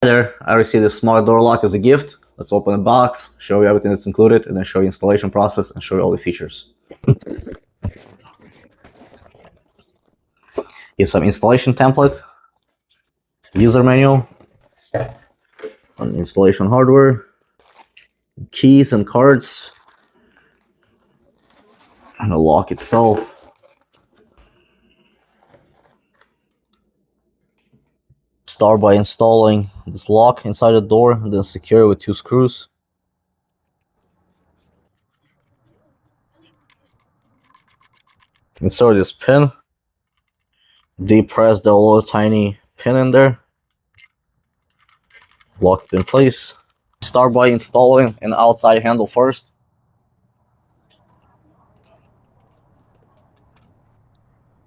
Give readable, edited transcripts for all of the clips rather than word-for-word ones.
Hi there, I received a smart door lock as a gift. Let's open the box, show you everything that's included, and then show you installation process and show you all the features. Here's some installation template, user manual, and installation hardware, keys and cards, and the lock itself. Start by installing this lock inside the door and then secure it with 2 screws. Insert this pin. Depress the little tiny pin in there. Lock it in place. Start by installing an outside handle first.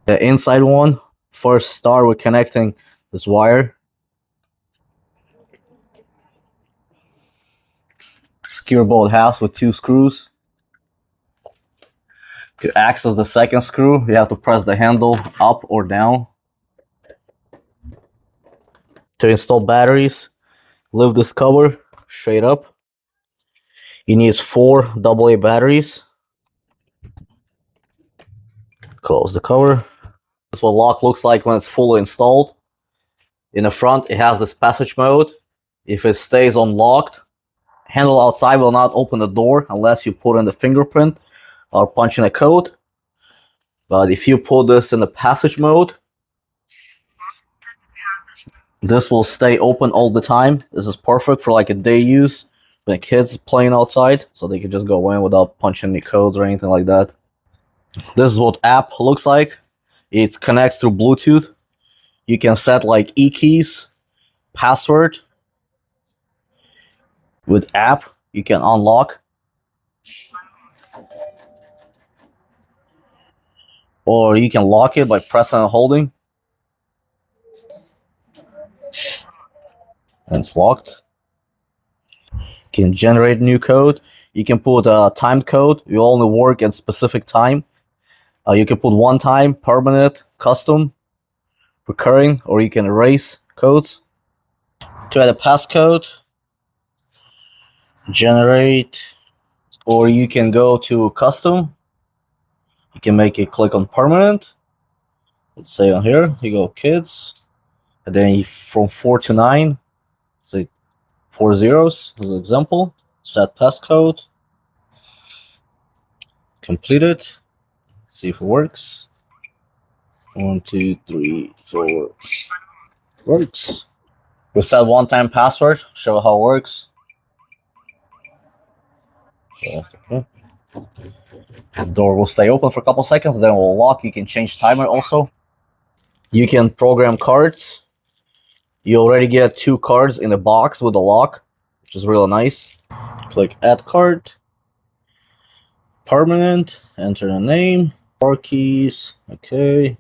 The inside one, first start with connecting this wire. Secure both halves with 2 screws. To access the second screw, you have to press the handle up or down. To install batteries, lift this cover straight up. You need 4 AA batteries. Close the cover. This is what lock looks like when it's fully installed. In the front, it has this passage mode. If it stays unlocked, handle outside will not open the door unless you put in the fingerprint or punch in a code. But if you put this in the passage mode, this will stay open all the time. This is perfect for like a day use when the kids playing outside, so they can just go in without punching any codes or anything like that. This is what app looks like. It connects through Bluetooth. You can set like e-keys, password. With app, you can unlock. Or you can lock it by pressing and holding. And it's locked. You can generate a new code. You can put a timed code. You only work at specific time. You can put one time, permanent, custom, recurring, or you can erase codes. To add a passcode, generate, or you can go to custom. You can make it click on permanent. Let's say on here, you go kids. And then from 4 to 9, say 4 zeros as an example. Set passcode. Complete it. See if it works. 1, 2, 3, 4. Works. We'll set one-time password. Show how it works. Okay. The door will stay open for a couple seconds, then it will lock. You can change timer also. You can program cards. You already get 2 cards in the box with the lock, which is really nice. Click add card. Permanent. Enter the name. 4 keys. Okay.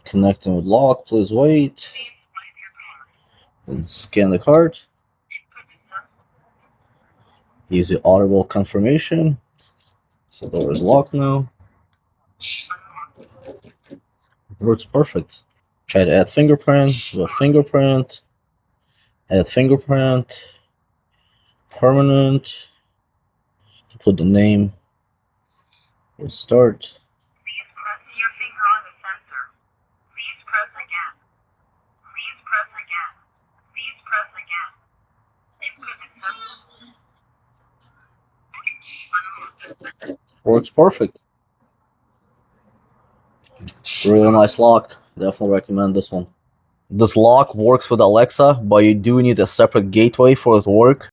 Connecting with lock. Please wait. And scan the card. Use the audible confirmation. So the door is locked now. It works perfect. Try to add fingerprint. Do a fingerprint. Add fingerprint. Permanent. Put the name. We'll start. Please press your finger on the sensor. Please press again. Please press again. Please press again. Input successful. Works perfect. Really nice lock. Definitely recommend this one. This lock works with Alexa, but you do need a separate gateway for it to work.